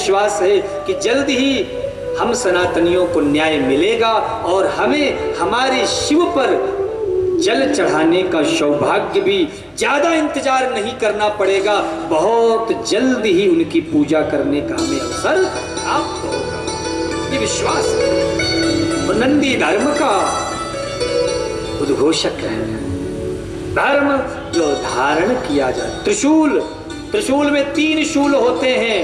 विश्वास है कि जल्द ही हम सनातनियों को न्याय मिलेगा और हमें हमारे शिव पर जल चढ़ाने का सौभाग्य भी ज्यादा इंतजार नहीं करना पड़ेगा। बहुत जल्द ही उनकी पूजा करने का हमें अवसर प्राप्त होगा, ये विश्वास है। नंदी धर्म का उद्घोषक है, धर्म जो धारण किया जाए। त्रिशूल में 3 शूल होते हैं,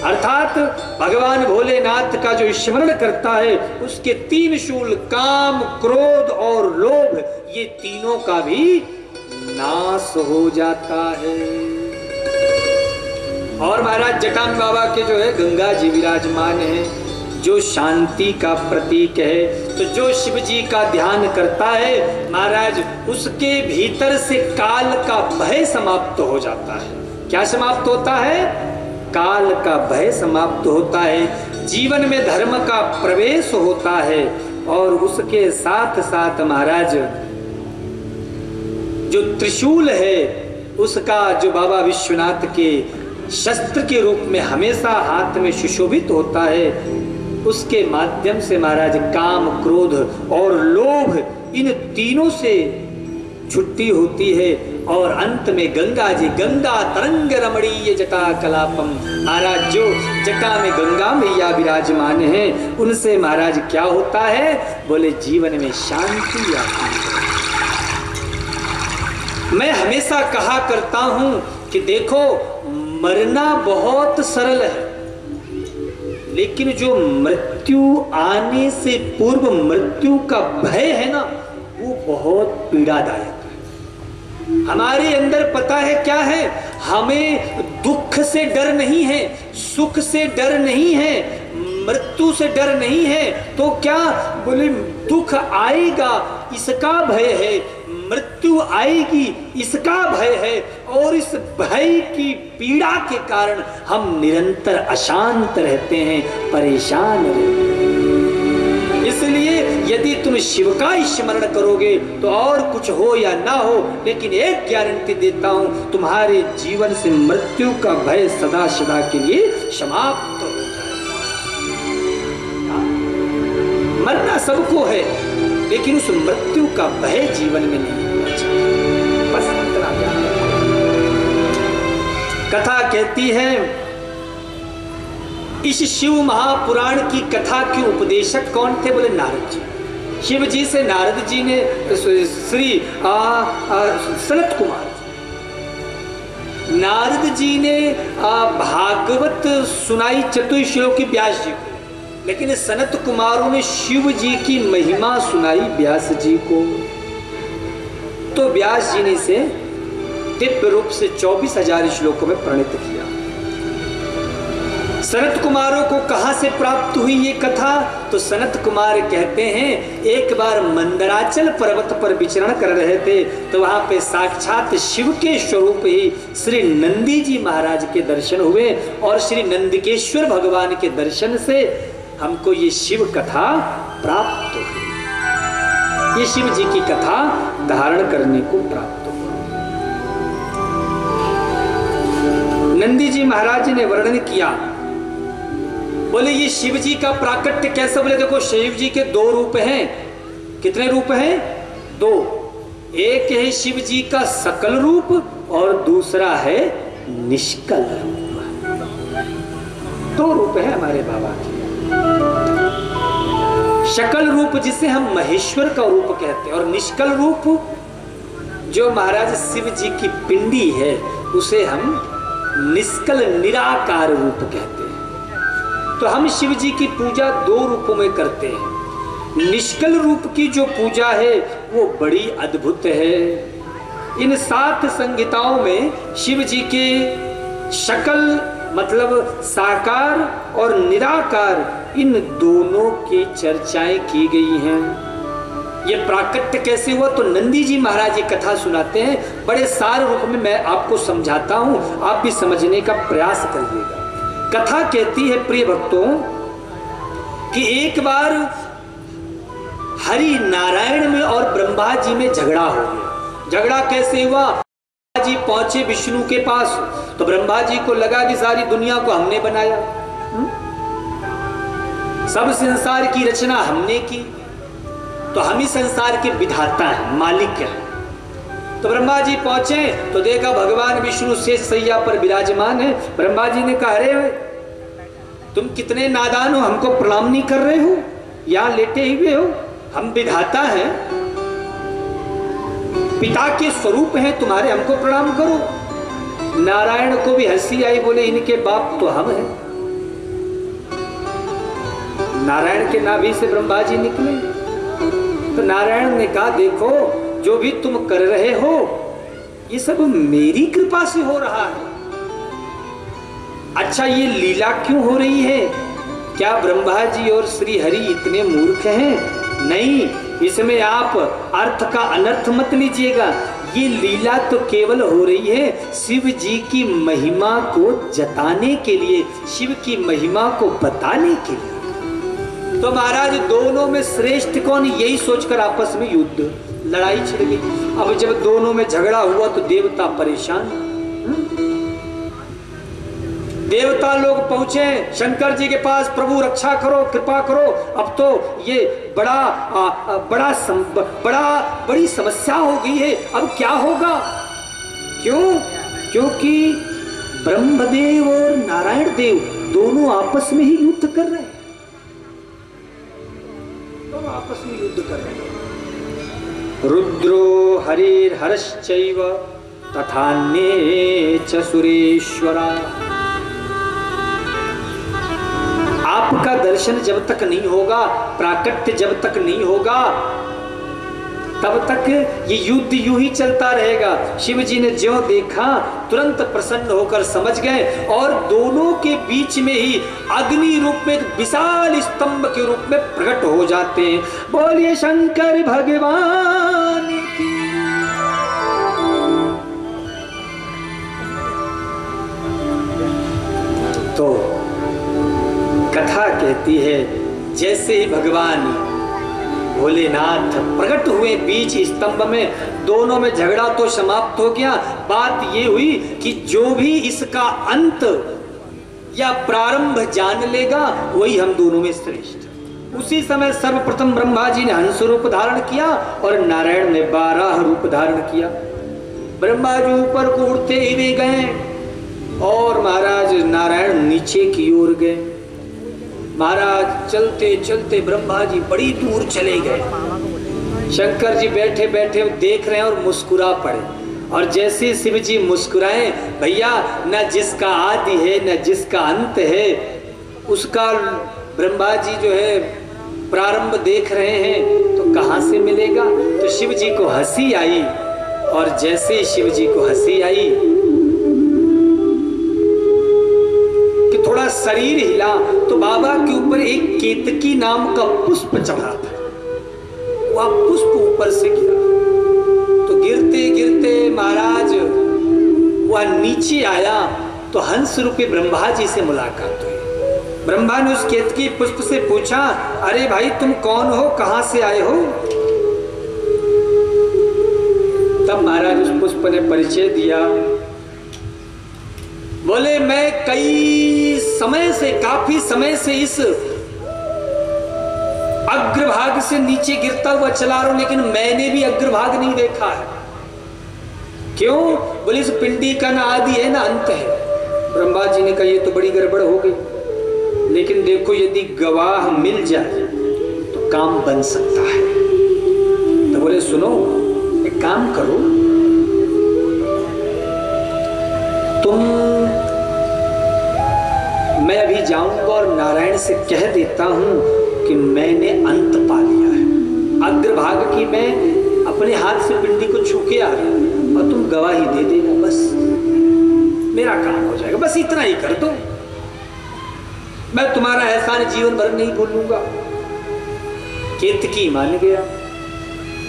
अर्थात भगवान भोलेनाथ का जो स्मरण करता है उसके 3 शूल काम, क्रोध और लोभ, ये तीनों का भी नाश हो जाता है। और महाराज जटान बाबा के जो है गंगा जी विराजमान है, जो शांति का प्रतीक है। तो जो शिव जी का ध्यान करता है महाराज, उसके भीतर से काल का भय समाप्त हो जाता है। क्या समाप्त होता है? काल का भय समाप्त होता है, जीवन में धर्म का प्रवेश होता है। और उसके साथ साथ महाराज जो त्रिशूल है उसका जो बाबा विश्वनाथ के शस्त्र के रूप में हमेशा हाथ में सुशोभित होता है, उसके माध्यम से महाराज काम, क्रोध और लोभ, इन तीनों से छुट्टी होती है। और अंत में गंगा जी, गंगा तरंग रमणीय जटा कलापम, महाराज जो जटा में गंगा मैया विराजमान है, उनसे महाराज क्या होता है? बोले जीवन में शांति आती है। मैं हमेशा कहा करता हूं कि देखो, मरना बहुत सरल है, लेकिन जो मृत्यु आने से पूर्व मृत्यु का भय है ना, वो बहुत पीड़ादायक है। हमारे अंदर पता है क्या है? हमें दुख से डर नहीं है, सुख से डर नहीं है, मृत्यु से डर नहीं है। तो क्या बोले, दुख आएगा इसका भय है, मृत्यु आएगी इसका भय है, और इस भय की पीड़ा के कारण हम निरंतर अशांत रहते हैं, परेशान रहते हैं। इसलिए यदि तुम शिव का स्मरण करोगे तो और कुछ हो या ना हो, लेकिन एक गारंटी देता हूं, तुम्हारे जीवन से मृत्यु का भय सदा सदा के लिए समाप्त हो जाएगा। मरना सबको है, लेकिन उस मृत्यु का भय जीवन में नहीं होना चाहिए। बस इतना ज्ञान। कथा कहती है, इस शिव महापुराण की कथा के उपदेशक कौन थे? बोले नारद जी। शिव जी से नारद जी ने श्री सनत कुमार, नारद जी ने भागवत सुनाई चतुश्लोकी व्यास जी को, लेकिन सनत कुमारों ने शिव जी की महिमा सुनाई व्यास जी को। तो व्यास जी ने इसे दिव्य रूप से 24,000 श्लोकों में प्रणीत किया। सनत कुमारों को कहां से प्राप्त हुई ये कथा? तो सनत कुमार कहते हैं, एक बार मंदराचल पर्वत पर विचरण कर रहे थे, तो वहां पे साक्षात शिव के स्वरूप ही श्री नंदी जी महाराज के दर्शन हुए, और श्री नंदिकेश्वर भगवान के दर्शन से हमको ये शिव कथा प्राप्त हुई। ये शिव जी की कथा धारण करने को प्राप्त हुई। नंदी जी महाराज ने वर्णन किया, बोले ये शिव जी का प्राकट्य कैसे? बोले देखो, शिव जी के 2 रूप हैं। कितने रूप हैं? 2। एक है शिव जी का सकल रूप और दूसरा है निष्कल रूप। 2 रूप है हमारे बाबा के। शकल रूप जिसे हम महेश्वर का रूप कहते हैं, और निष्कल रूप जो महाराज शिव जी की पिंडी है उसे हम निष्कल निराकार रूप कहते हैं। तो हम शिव जी की पूजा 2 रूपों में करते हैं। निष्कल रूप की जो पूजा है वो बड़ी अद्भुत है। इन 7 संहिताओं में शिव जी के शकल मतलब साकार और निराकार, इन दोनों की चर्चाएं की गई हैं। ये प्राकट्य कैसे हुआ? तो नंदी जी महाराज ये कथा सुनाते हैं, बड़े सार रूप में मैं आपको समझाता हूं, आप भी समझने का प्रयास करिएगा। कथा कहती है प्रिय भक्तों कि एक बार हरि नारायण में और ब्रह्मा जी में झगड़ा हो गया। झगड़ा कैसे हुआ? ब्रह्मा जी पहुंचे विष्णु के पास, तो ब्रह्मा जी को लगा कि सारी दुनिया को हमने बनाया, सब संसार की रचना हमने की, तो हम ही संसार के विधाता हैं, मालिक हैं। तो ब्रह्मा जी पहुंचे तो देखा भगवान विष्णु शेष सैया पर विराजमान है। ब्रह्मा जी ने कहा, अरे तुम कितने नादान हो, हमको प्रणाम नहीं कर रहे हो, यहां लेटे हुए हो, हम विधाता हैं, पिता के स्वरूप हैं तुम्हारे, हमको प्रणाम करो। नारायण को भी हंसी आई, बोले इनके बाप तो हम हैं। नारायण के नाभि से ब्रह्मा जी निकले। तो नारायण ने कहा, देखो जो भी तुम कर रहे हो ये सब मेरी कृपा से हो रहा है। अच्छा, ये लीला क्यों हो रही है? क्या ब्रह्मा जी और श्री हरि इतने मूर्ख हैं? नहीं, इसमें आप अर्थ का अनर्थ मत लीजिएगा। ये लीला तो केवल हो रही है शिव जी की महिमा को जताने के लिए, शिव की महिमा को बताने के लिए। तो महाराज दोनों में श्रेष्ठ कौन, यही सोचकर आपस में युद्ध, लड़ाई छिड़ गई। अब जब दोनों में झगड़ा हुआ तो देवता परेशान। देवता लोग पहुंचे शंकर जी के पास, प्रभु रक्षा करो, कृपा करो, अब तो ये बड़ी समस्या हो गई है, अब क्या होगा? क्यों? क्योंकि ब्रह्मदेव और नारायण देव दोनों आपस में ही युद्ध कर रहे हैं, दोनों आपस में युद्ध कर रहे हैं। रुद्रो हरिर्हरश्चैव तथान्ये च सुरेश्वरा। आपका दर्शन जब तक नहीं होगा, प्राकट्य जब तक नहीं होगा, तब तक ये युद्ध यूं ही चलता रहेगा। शिव जी ने ज्यों देखा तुरंत प्रसन्न होकर समझ गए और दोनों के बीच में ही अग्नि रूप में एक विशाल स्तंभ के रूप में प्रकट हो जाते हैं। बोलिए शंकर भगवान की। तो कथा कहती है जैसे ही भगवान भोलेनाथ प्रकट हुए बीच स्तंभ में, दोनों में झगड़ा तो समाप्त हो गया। बात ये हुई कि जो भी इसका अंत या प्रारंभ जान लेगा वही हम दोनों में श्रेष्ठ। उसी समय सर्वप्रथम ब्रह्मा जी ने हंस रूप धारण किया और नारायण ने 12 रूप धारण किया। ब्रह्मा जी ऊपर को उड़ते हुए गए और महाराज नारायण नीचे की ओर गए। महाराज चलते चलते ब्रह्मा जी बड़ी दूर चले गए। शंकर जी बैठे बैठे देख रहे हैं और मुस्कुरा पड़े। और जैसे शिव जी मुस्कुराए, भैया न जिसका आदि है न जिसका अंत है, उसका ब्रह्मा जी जो है प्रारंभ देख रहे हैं तो कहां से मिलेगा? तो शिव जी को हंसी आई और जैसे शिव जी को हंसी आई कि थोड़ा शरीर हिला तो बाबा के ऊपर एक केतकी नाम का पुष्प चढ़ा था। वह पुष्प ऊपर से गिरा तो गिरते गिरते महाराज वह नीचे आया तो हंस रूपी ब्रह्मा जी से मुलाकात हुई। ब्रह्मा ने उस केतकी पुष्प से पूछा, अरे भाई तुम कौन हो, कहां से आए हो? तब महाराज उस पुष्प ने परिचय दिया। बोले मैं कई समय से, काफी समय से इस अग्रभाग से नीचे गिरता हुआ चला रहा हूं, लेकिन मैंने भी अग्रभाग नहीं देखा है। क्यों? बोले इस पिंडी का ना आदि है ना अंत है। ब्रह्मा जी ने कहा ये तो बड़ी गड़बड़ हो गई, लेकिन देखो यदि गवाह मिल जाए तो काम बन सकता है। तो बोले सुनो, एक काम करो, मैं अभी जाऊंगा और नारायण से कह देता हूं कि मैंने अंत पा लिया है। अग्रभाग की मैं अपने हाथ से पिंडी को छू के आ रहा हूं और तुम गवाही दे देना, बस मेरा काम हो जाएगा। बस इतना ही कर दो, मैं तुम्हारा एहसान जीवन भर नहीं भूलूंगा। केतकी मान गया।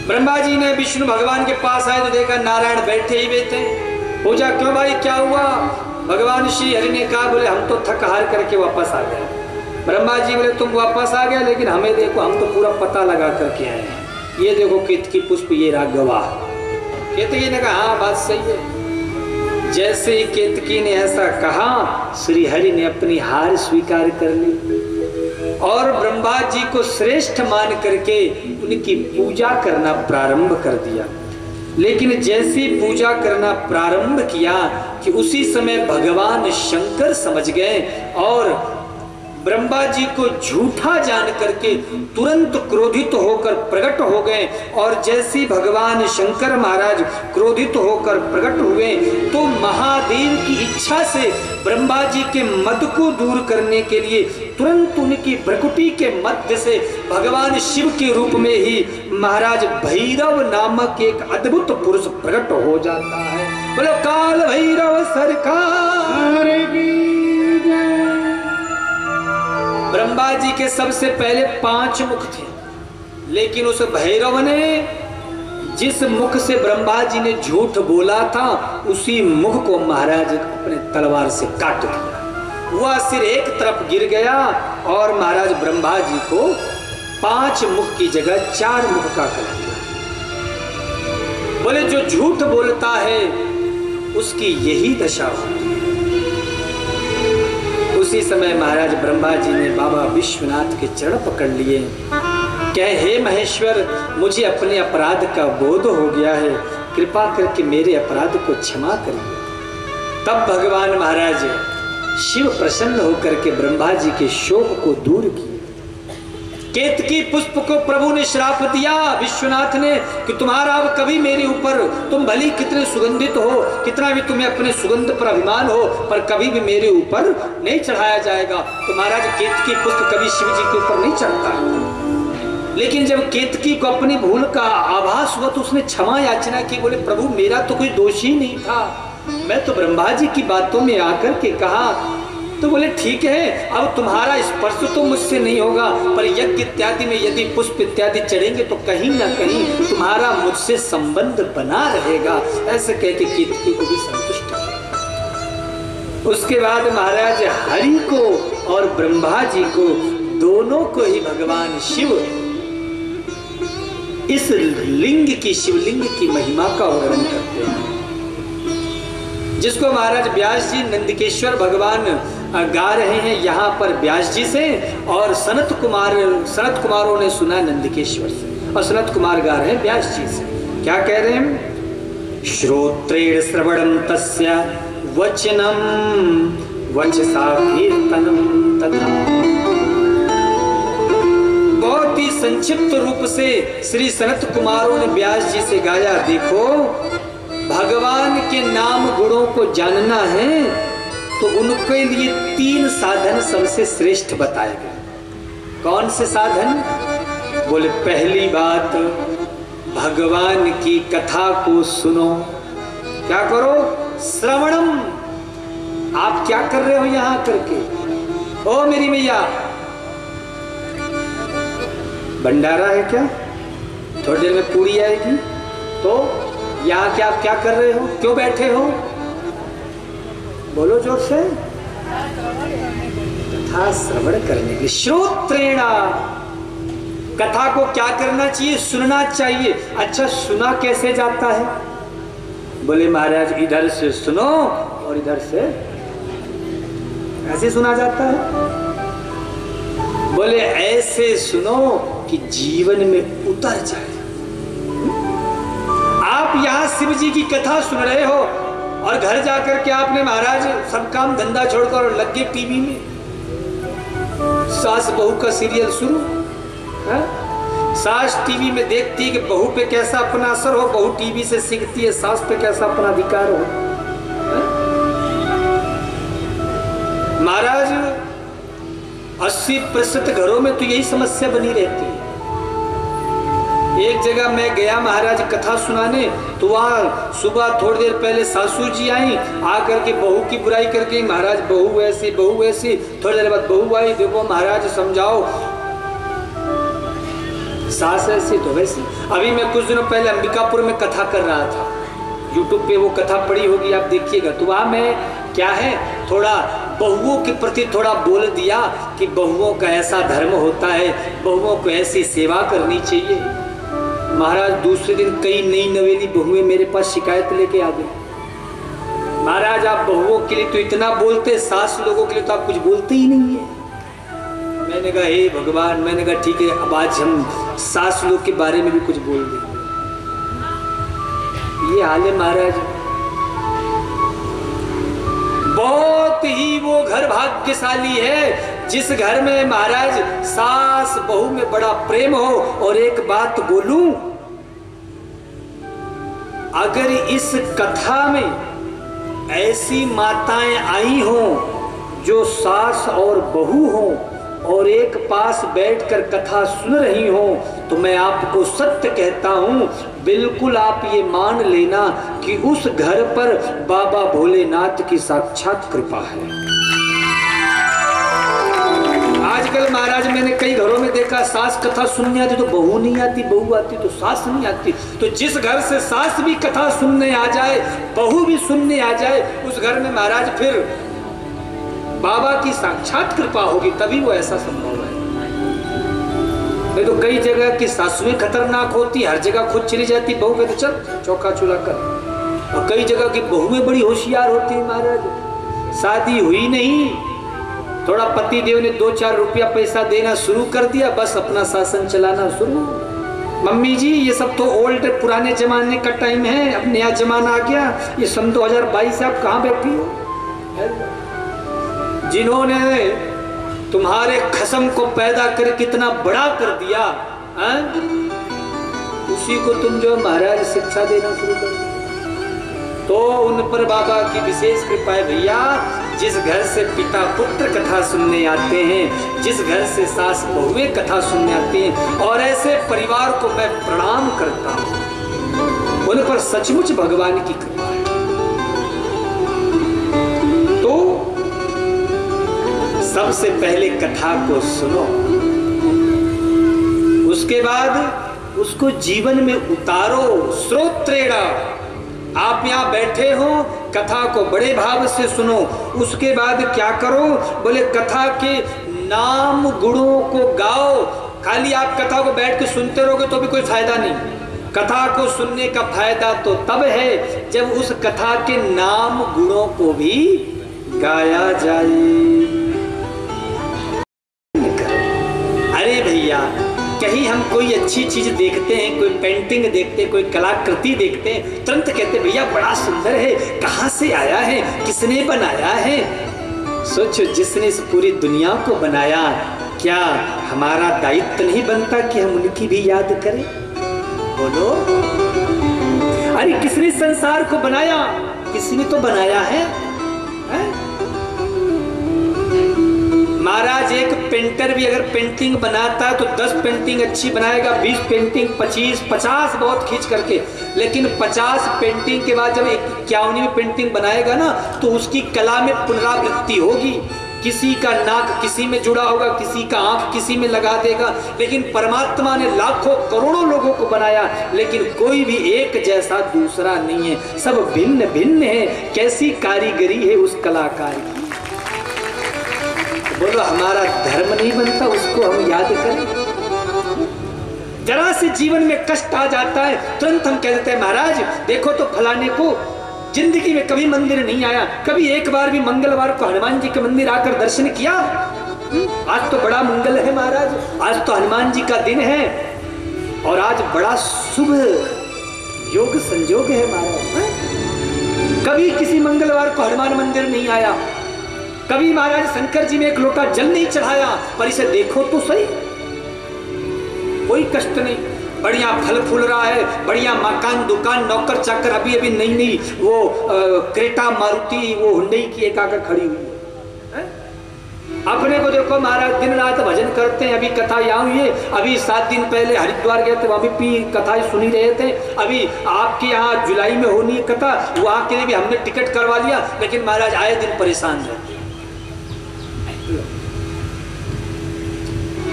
ब्रह्मा जी ने विष्णु भगवान के पास आए तो देखा नारायण बैठे ही बैठे। पूछा क्यों भाई क्या हुआ? भगवान श्री हरि ने कहा, बोले हम तो थक हार करके वापस आ गए। ब्रह्मा जी बोले तुम वापस आ गए, लेकिन हमें देखो, हम तो पूरा पता लगा करके आए हैं। ये देखो केतकी पुष्प, ये रहा गवाह। केतकी ने कहा हाँ बात सही है। जैसे ही केतकी ने ऐसा कहा, श्री हरि ने अपनी हार स्वीकार कर ली और ब्रह्मा जी को श्रेष्ठ मान करके उनकी पूजा करना प्रारंभ कर दिया। लेकिन जैसी पूजा करना प्रारंभ किया कि उसी समय भगवान शंकर समझ गए और ब्रह्मा जी को झूठा जान करके तुरंत क्रोधित होकर प्रकट हो गए। और जैसे भगवान शंकर महाराज क्रोधित होकर प्रकट हुए तो महादेव की इच्छा से ब्रह्मा जी के मद को दूर करने के लिए तुरंत उनकी भ्रकुटी के मध्य से भगवान शिव के रूप में ही महाराज भैरव नामक एक अद्भुत पुरुष प्रकट हो जाता है। बोलो काल भैरव सरकार की। ब्रह्मा जी के सबसे पहले 5 मुख थे, लेकिन उस भैरव ने जिस मुख से ब्रह्मा जी ने झूठ बोला था उसी मुख को महाराज अपने तलवार से काट दिया। वह सिर एक तरफ गिर गया और महाराज ब्रह्मा जी को 5 मुख की जगह 4 मुख का कर दिया। बोले जो झूठ बोलता है उसकी यही दशा होती है। उसी समय महाराज ब्रह्मा जी ने बाबा विश्वनाथ के चरण पकड़ लिए, कहे हे महेश्वर, मुझे अपने अपराध का बोध हो गया है, कृपा करके मेरे अपराध को क्षमा करिए। तब भगवान महाराज शिव प्रसन्न होकर के ब्रह्मा जी के शोक को दूर किए। केतकी पुष्प को प्रभु ने श्राप दिया विश्वनाथ ने कि तुम्हारा अब कभी मेरे ऊपर, तुम भली कितने सुगंधित हो, कितना भी तुम्हें अपने सुगंध पर अभिमान हो, पर कभी भी मेरे ऊपर नहीं चढ़ाया जाएगा। तो महाराज केतकी पुष्प कभी शिव जी के ऊपर नहीं चढ़ता। लेकिन जब केतकी को अपनी भूल का आभास हुआ तो उसने क्षमा याचना की। बोले प्रभु मेरा तो कोई दोष ही नहीं था, मैं तो ब्रह्मा जी की बातों में आकर के कहा। तो बोले ठीक है, अब तुम्हारा स्पर्श तो मुझसे नहीं होगा, पर यज्ञ इत्यादि में यदि पुष्प इत्यादि चढ़ेंगे तो कहीं ना कहीं तुम्हारा मुझसे संबंध बना रहेगा। ऐसे कह के केतकी को भी संतुष्ट किया। उसके बाद महाराज हरि को और ब्रह्मा जी को दोनों को ही भगवान शिव इस लिंग की, शिवलिंग की महिमा का वर्णन करते हैं, जिसको महाराज व्यास जी नंदकेश्वर भगवान गा रहे हैं यहाँ पर व्यास जी से, और सनत कुमारों ने सुना नंदकेश्वर से, और सनत कुमार गा रहे हैं व्यास जी से। क्या कह रहे हैं? श्रोत्रेण श्रवणं तस्य वचनम वचसा कीर्तनम तथा। बहुत ही संक्षिप्त रूप से श्री सनत कुमारों ने व्यास जी से गाया। देखो, भगवान के नाम गुणों को जानना है तो उनके लिए 3 साधन सबसे श्रेष्ठ बताए गए। कौन से साधन? बोले पहली बात, भगवान की कथा को सुनो। क्या करो? श्रवणम। आप क्या कर रहे हो यहां करके? ओ मेरी मैया, भंडारा है क्या? थोड़ी देर में पूरी आएगी, तो यहाँ क्या आप क्या कर रहे हो? क्यों बैठे हो? बोलो जोर से। कथा श्रवण करने के, श्रोत्रेणा। कथा को क्या करना चाहिए? सुनना चाहिए। अच्छा, सुना कैसे जाता है? बोले महाराज इधर से सुनो और इधर से ऐसे सुना जाता है। बोले ऐसे सुनो कि जीवन में उतर जाए। आप यहाँ शिव जी की कथा सुन रहे हो और घर जाकर के आपने महाराज सब काम धंधा छोड़कर और लग गए टीवी में, सास बहू का सीरियल शुरू है। सास टीवी में देखती है कि बहू पे कैसा अपना असर हो, बहू टीवी से सीखती है सास पे कैसा अपना अधिकार हो। महाराज 80% घरों में तो यही समस्या बनी रहती है। एक जगह मैं गया महाराज कथा सुनाने, तो वहाँ सुबह थोड़ी देर पहले सासू जी आई, आकर के बहू की बुराई करके, महाराज बहू ऐसी बहू ऐसी। थोड़ी देर बाद बहू आई, देखो महाराज समझाओ, सास ऐसी तो वैसी। अभी मैं कुछ दिनों पहले अंबिकापुर में कथा कर रहा था, यूट्यूब पे वो कथा पड़ी होगी, आप देखिएगा। तो वहाँ मैं क्या है, थोड़ा बहुओं के प्रति थोड़ा बोल दिया कि बहुओं का ऐसा धर्म होता है, बहुओं को ऐसी सेवा करनी चाहिए। महाराज दूसरे दिन कई नई नवेली बहुएं मेरे पास शिकायत लेके आ गई। महाराज आप बहुओं के लिए तो इतना बोलते, सास लोगों के लिए तो आप कुछ बोलते ही नहीं है। मैंने कहा हे भगवान, मैंने कहा ठीक है, अब आज हम सास लोग के बारे में भी कुछ बोल देंगे। ये हाल है महाराज। बहुत ही वो घर भाग्यशाली है जिस घर में महाराज सास बहू में बड़ा प्रेम हो। और एक बात बोलूं, अगर इस कथा में ऐसी माताएं आई हों जो सास और बहू हों और एक पास बैठकर कथा सुन रही हों, तो मैं आपको सत्य कहता हूं, बिल्कुल आप ये मान लेना कि उस घर पर बाबा भोलेनाथ की साक्षात कृपा है। आजकल महाराज मैंने कई घरों में देखा, सास कथा सुनने आती तो बहू नहीं आती, बहू आती तो सास नहीं आती। तो जिस घर से सास भी कथा सुनने आ जाए, बहू भी सुनने आ जाए, उस घर में महाराज फिर बाबा की साक्षात कृपा होगी, तभी वो ऐसा संभव है। नहीं तो कई जगह की सासुएं खतरनाक होती, हर जगह खुद चली जाती, बहू कहते चल चौका चूल्हा कर। और कई जगह की बहुएं बड़ी होशियार होती है महाराज, शादी हुई नहीं, थोड़ा पति देव ने 2-4 रुपया पैसा देना शुरू कर दिया, बस अपना शासन चलाना शुरू। मम्मी जी ये सब तो ओल्ड पुराने जमाने का टाइम है, अब नया जमाना आ गया, ये सन 2022 से आप कहाँ बैठी हो? जिन्होंने तुम्हारे खसम को पैदा कर कितना बड़ा कर दिया, उसी को तुम जो महाराज शिक्षा देना शुरू कर दिया। तो उन पर बाबा की विशेष कृपा है भैया। जिस घर से पिता पुत्र कथा सुनने आते हैं, जिस घर से सास बहुएं कथा सुनने आते हैं, और ऐसे परिवार को मैं प्रणाम करता हूं, उन पर सचमुच भगवान की कृपा है। तो सबसे पहले कथा को सुनो, उसके बाद उसको जीवन में उतारो। श्रोत्रेण, आप यहां बैठे हो, कथा को बड़े भाव से सुनो। उसके बाद क्या करो, बोले कथा के नाम गुणों को गाओ। खाली आप कथा को बैठ के सुनते रहोगे तो भी कोई फायदा नहीं। कथा को सुनने का फायदा तो तब है जब उस कथा के नाम गुणों को भी गाया जाए। अरे भैया, कहीं हम कोई अच्छी चीज देखते हैं, कोई पेंटिंग देखते हैं, कोई कलाकृति देखते हैं, तुरंत कहते भैया बड़ा सुंदर है, कहां से आया है, किसने बनाया है? सोचो, जिसने इस पूरी दुनिया को बनाया, क्या हमारा दायित्व नहीं बनता कि हम उनकी भी याद करें? बोलो, अरे किसने संसार को बनाया? किसी ने तो बनाया है, महाराज। एक पेंटर भी अगर पेंटिंग बनाता है तो 10 पेंटिंग अच्छी बनाएगा, 20 पेंटिंग, 25, 50 बहुत खींच करके, लेकिन 50 पेंटिंग के बाद जब 51वीं पेंटिंग बनाएगा ना, तो उसकी कला में पुनरावृत्ति होगी। किसी का नाक किसी में जुड़ा होगा, किसी का आंख किसी में लगा देगा। लेकिन परमात्मा ने लाखों करोड़ों लोगों को बनाया, लेकिन कोई भी एक जैसा दूसरा नहीं है, सब भिन्न भिन्न है। कैसी कारीगरी है उस कलाकार की। बोलो, हमारा धर्म नहीं बनता उसको हम याद करें? जरा से जीवन में कष्ट आ जाता है, तुरंत हम कह देते हैं महाराज देखो तो फलाने को जिंदगी में कभी मंदिर नहीं आया, कभी एक बार भी मंगलवार को हनुमान जी के मंदिर आकर दर्शन किया। आज तो बड़ा मंगल है महाराज, आज तो हनुमान जी का दिन है, और आज बड़ा शुभ योग संयोग है महाराज। कभी किसी मंगलवार को हनुमान मंदिर नहीं आया, कभी महाराज शंकर जी में एक लोटा जल नहीं चढ़ाया, पर इसे देखो तो सही, कोई कष्ट नहीं, बढ़िया फल फूल रहा है, बढ़िया मकान दुकान नौकर चाकर, अभी अभी नई नई वो क्रेटा मारुति वो हुंडई की एक आकर खड़ी हुई है। अपने को देखो महाराज दिन रात भजन करते हैं। अभी कथा यहाँ हुई है, अभी 7 दिन पहले हरिद्वार गए थे, वहां भी कथा सुनी रहे थे। अभी आपके यहाँ जुलाई में होनी है कथा, वहां के लिए भी हमने टिकट करवा लिया, लेकिन महाराज आए दिन परेशान है।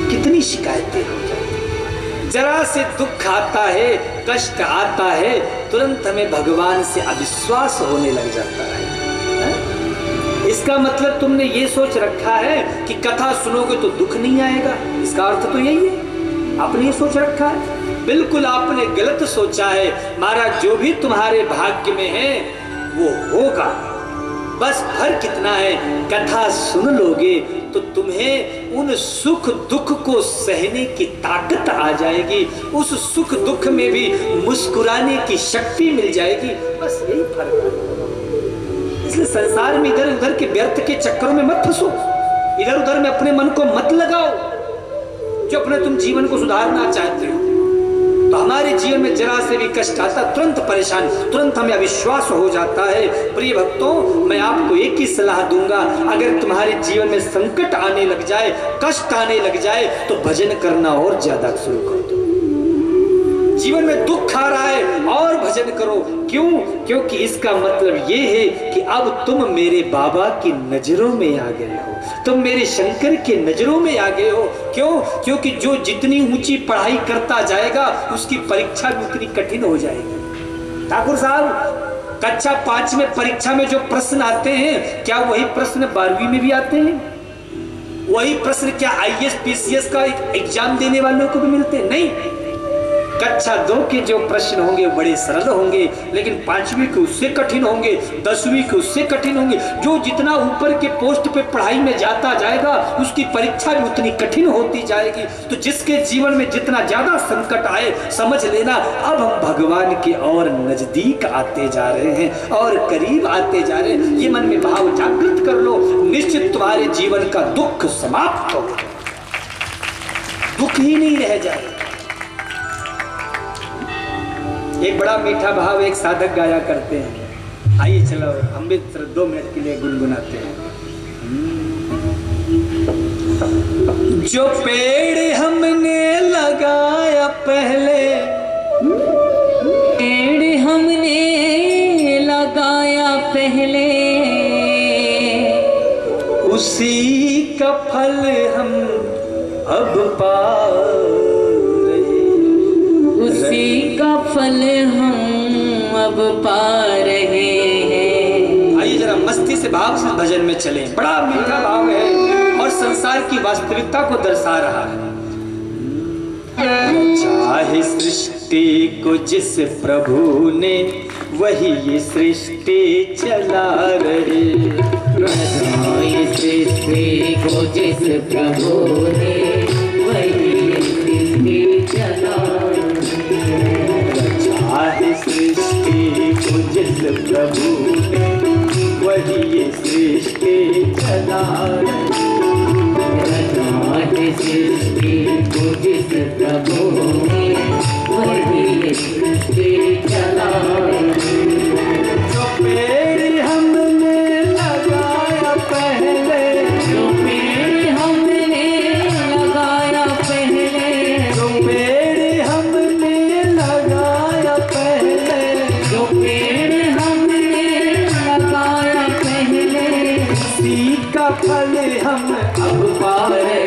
कितनी शिकायतें हो जाती, जरा से दुख आता है, कष्ट आता है, तुरंत हमें भगवान से अविश्वास होने लग जाता है। इसका मतलब तुमने ये सोच रखा है कि कथा सुनोगे तो दुख नहीं आएगा, इसका अर्थ तो यही है। आपने ये सोच रखा है, बिल्कुल आपने गलत सोचा है। महाराज जो भी तुम्हारे भाग्य में है वो होगा, बस फर्क कितना है, कथा सुन लोगे तो तुम्हें उन सुख दुख को सहने की ताकत आ जाएगी, उस सुख दुख में भी मुस्कुराने की शक्ति मिल जाएगी। बस यही फर्क है। इसलिए संसार में इधर उधर के व्यर्थ के चक्करों में मत फंसो, इधर उधर में अपने मन को मत लगाओ। जो अपने तुम जीवन को सुधारना चाहते हो तो हमारे जीवन में जरा से भी कष्ट आता तुरंत परेशान, तुरंत हमें अविश्वास हो जाता है। प्रिय भक्तों, मैं आपको एक ही सलाह दूंगा, अगर तुम्हारे जीवन में संकट आने लग जाए, कष्ट आने लग जाए तो भजन करना और ज्यादा शुरू कर दो। जीवन में दुख आ रहा है और भजन करो। क्यों? क्योंकि इसका मतलब ये है कि अब तुम मेरे बाबा की नजरों में आ गए हो, तुम मेरे शंकर के नजरों में आ गए हो। क्यों? क्योंकि जो जितनी ऊंची पढ़ाई करता जाएगा उसकी परीक्षा भी उतनी कठिन हो जाएगी। ठाकुर साहब, कक्षा 5 में परीक्षा में जो प्रश्न आते हैं, क्या वही प्रश्न 12वीं में भी आते हैं? वही प्रश्न क्या IAS PCS का एग्जाम देने वालों को भी मिलते हैं? नहीं। कक्षा 2 के जो प्रश्न होंगे बड़े सरल होंगे, लेकिन 5वीं के उससे कठिन होंगे, 10वीं के उससे कठिन होंगे। जो जितना ऊपर के पोस्ट पे पढ़ाई में जाता जाएगा उसकी परीक्षा भी उतनी कठिन होती जाएगी। तो जिसके जीवन में जितना ज्यादा संकट आए, समझ लेना अब हम भगवान के और नजदीक आते जा रहे हैं और करीब आते जा रहे हैं। ये मन में भाव जागृत कर लो, निश्चित तुम्हारे जीवन का दुख समाप्त हो, दुख ही नहीं रह जाए। एक बड़ा मीठा भाव एक साधक गाया करते हैं, आइए चलो हम भी 2 मिनट के लिए गुनगुनाते हैं। जो पेड़ हमने लगाया पहले, पेड़ हमने लगाया पहले, उसी का फल हम अब पा उसी का फल हम अब पा रहे हैं। आइए जरा मस्ती से भाव से भजन में चलें। बड़ा मीठा भाव है और संसार की वास्तविकता को दर्शा रहा है। चाहे सृष्टि को जिस प्रभु ने, वही ये सृष्टि चला रहे। चाहे सृष्टि को जिस प्रभु ने, वही ये सृष्टि चला रहे। चाहे सृष्टि को जिस प्रभु ने, वही ये सृष्टि चला रहे। चाहे सृष्टि को जिस प्रभु ने, वही ये सृष्टि चला रहे। जो पेड़ हमने लगाया पहले, जो पेड़ हमने लगाया पहले, जो पेड़ हमने लगाया पहले, जो पेड़ हमने लगाया पहले, उसी का फल हम अब पा रहे।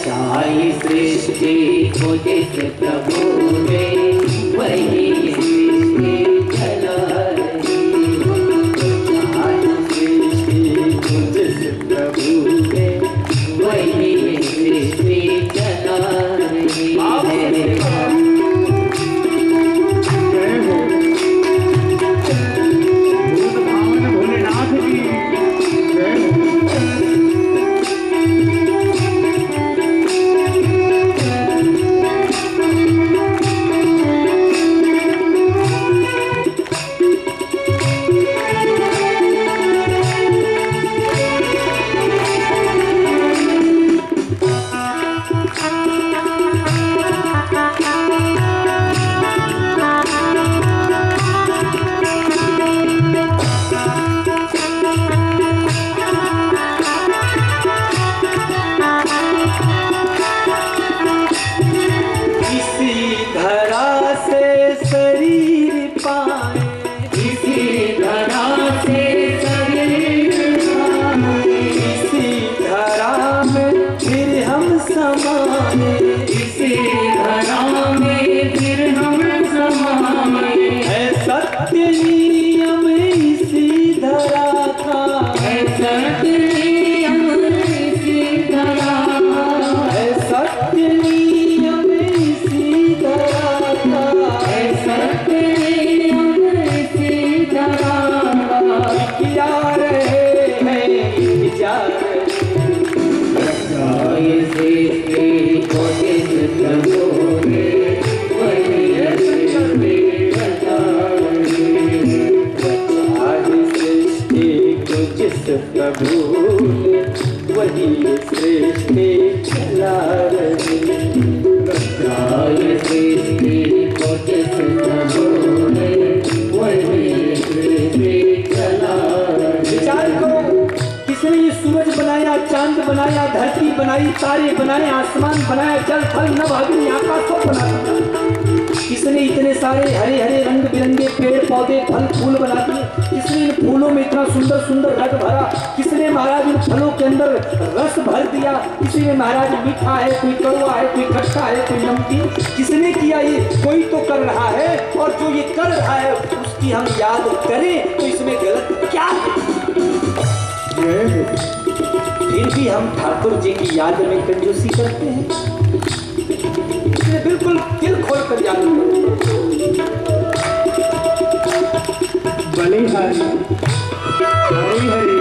चाहे सृष्टि को जिस प्रभु ने, वही ये सृष्टि चला रही। चाहे सृष्टि को जिस प्रभु ने, वही ये सृष्टि चला रही है। भोलेनाथ जी वही सृष्टि चला रही। रचाए सृष्टि को जिस प्रभु ने वही सृष्टि चला रही। विचार करो, किसने ये सूरज बनाया, चांद बनाया, धरती बनाई, तारे बनाए, आसमान बनाया, जल थल नभ अग्नि आकाश सब बनाया। किसने इतने सारे हरे हरे रंग बिरंगे पेड़ पौधे फल फूल बना दिए। किसने इन फूलों में इतना सुंदर सुंदर रंग भरा। किसने महाराज इन फलों के अंदर रस भर दिया। किसी में महाराज मीठा है, कोई कड़वा है, कोई खट्टा है, कोई नमकीन। किसने किया ये? कोई तो कर रहा है, और जो ये कर रहा है उसकी हम याद करें तो इसमें गलत क्या है? फिर भी हम ठाकुर जी की याद में कंजूसी करते हैं। इसलिए बिल्कुल दिल खोल कर याद करो। बलिहारी हरि हरि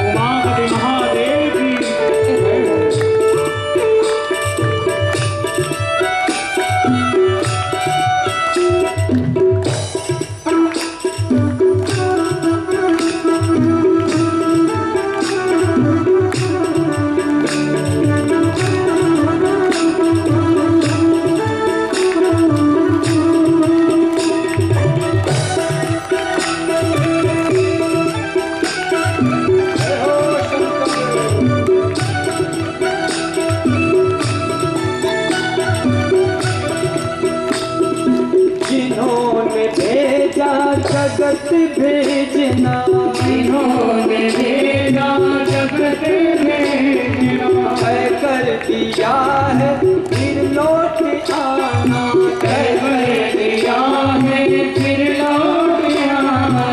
उमापति महादेव की जगत भेजना, जिन्होंने भेजा जगत भेजना, तय कर दिया है फिर लौट आना, तय कर दिया है फिर लौट आना।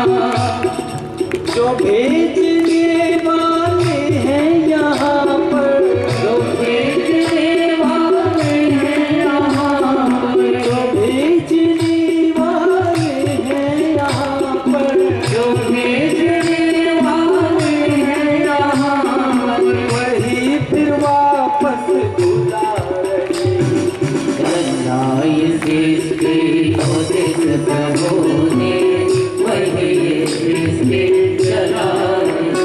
जो भेजने वाले हैं यहाँ पर, जो भेजने वाले हैं यहाँ पर, जो भेजने वाले हैं यहाँ पर, जो भेजने वाले हैं यहाँ पर, वही फिर वापस बुला रहे। रचाए सृष्टि को जिस प्रभु ने वही सृष्टि चला रही।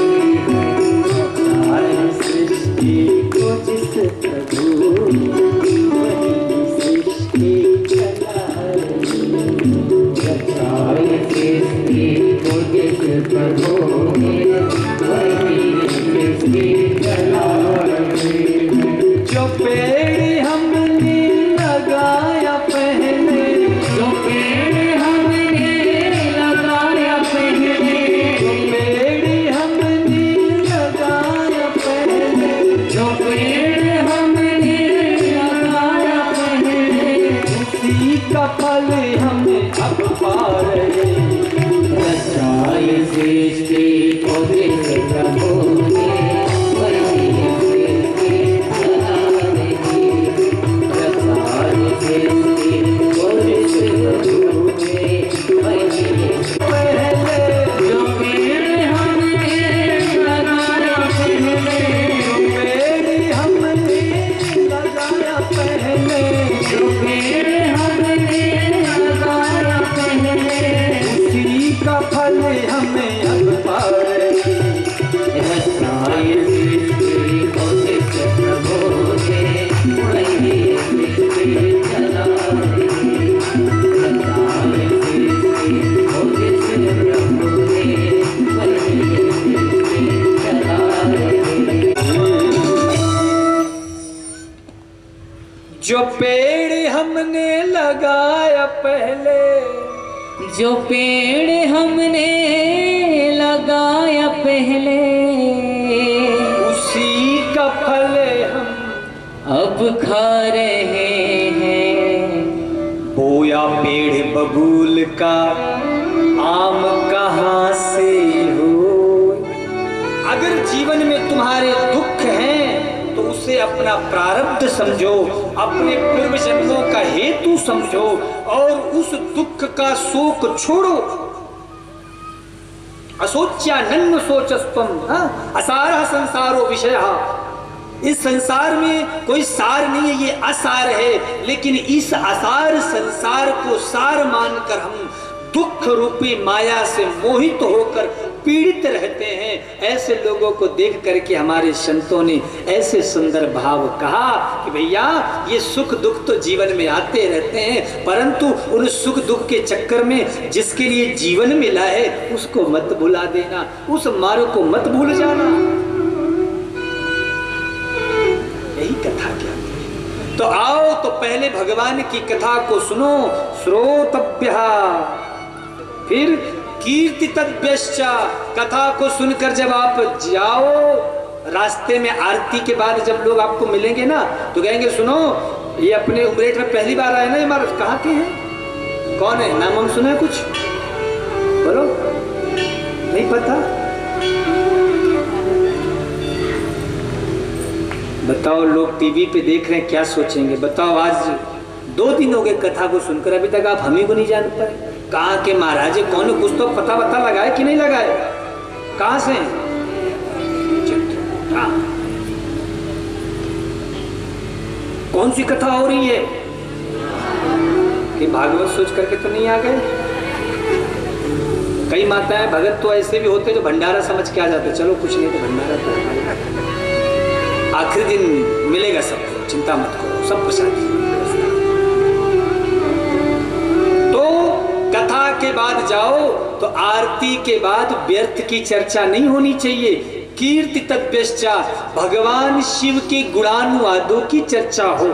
रचाए सृष्टि को जिस प्रभु ने वही सृष्टि चला रही। रचाए सृष्टि को जिस प्रभु ने वही सृष्टि चला रही। जो पेड़ हमने लगाया पहले, जो पेड़ हमने लगाया पहले, जो पेड़ हमने लगाया पहले, जो पेड़ हमने लगाया पहले, उसी का फल हमें अब पा रहे। रचाए सृष्टि को जिस प्रभु ने वही सृष्टि चला रही। रचाए सृष्टि को जिस प्रभु ने वही पहले जो पेड़ हमने लगाया पहले, पेड़ हमने लगाया पहले, जो पेड़ हमने लगाया पहले, उसी का फल हमें अब पा रहे। रचाए सृष्टि को जिस प्रभु ने वही सृष्टि चला रही। रचाए सृष्टि को जिस प्रभु ने वही सृष्टि चला रही। जो पेड़ हमने लगाया पहले, जो पेड़ हमने लगाया पहले, उसी का फल हम अब खा रहे हैं। बोया पेड़ बबूल का, आम कहाँ से हो। अगर जीवन में तुम्हारे दुख हैं तो उसे अपना प्रारब्ध समझो, अपने पूर्व जन्मों का हेतु समझो और उस दुख का शोक छोड़ो। असोच्यानन्य सोचस्पम असारः संसारो विषयः। इस संसार में कोई सार नहीं है, ये असार है। लेकिन इस असार संसार को सार मानकर हम दुख रूपी माया से मोहित होकर पीड़ित रहते हैं। ऐसे लोगों को देख करके हमारे संतों ने ऐसे सुंदर भाव कहा कि भैया ये सुख दुख तो जीवन में आते रहते हैं, परंतु उन सुख दुख के चक्कर में जिसके लिए जीवन मिला है उसको मत भुला देना, उस मार्ग को मत भूल जाना। यही कथा क्या है। तो आओ तो पहले भगवान की कथा को सुनो, श्रोतव्य, फिर कीर्तितव्यश्च। कथा को सुनकर जब आप जाओ, रास्ते में आरती के बाद जब लोग आपको मिलेंगे ना तो कहेंगे सुनो ये अपने उमरेठ में पहली बार आए ना, ये महाराज कहाँ के हैं, कौन है, नाम हम सुना है कुछ, बोलो, नहीं पता, बताओ। लोग टीवी पे देख रहे हैं क्या सोचेंगे, बताओ। आज 2 दिन हो गए कथा को सुनकर, अभी तक आप हम ही को नहीं जान पाए कहाँ के महाराज कौन, कुछ तो पता लगाए कि नहीं लगाए, कहाँ से हैं? कौन सी कथा हो रही है कि भागवत सोच करके तो नहीं आ गए? कई माताएं भगत तो ऐसे भी होते जो भंडारा समझ के आ जाते, चलो कुछ नहीं तो भंडारा तो आखिरी दिन मिलेगा सबको, चिंता मत करो, सब प्रसाद। कथा के बाद जाओ तो आरती के बाद व्यर्थ की चर्चा नहीं होनी चाहिए। कीर्तितव्यश्च, भगवान शिव के गुणानुवादों की चर्चा हो।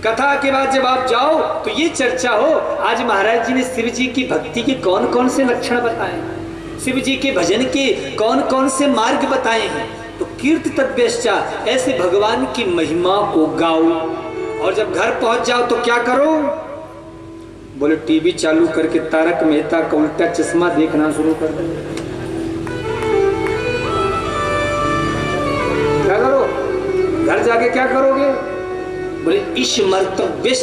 कथा के बाद जब आप जाओ तो ये चर्चा हो, आज महाराज जी ने शिव जी की भक्ति के कौन कौन से लक्षण बताए, शिव जी के भजन के कौन कौन से मार्ग बताए हैं। तो कीर्तितव्यश्च, ऐसे भगवान की महिमा को गाओ। और जब घर पहुंच जाओ तो क्या करो, बोले टीवी चालू करके तारक मेहता का उल्टा चश्मा देखना शुरू कर दो। क्या करो, घर जाके क्या करोगे, बोले इस मर्तव्य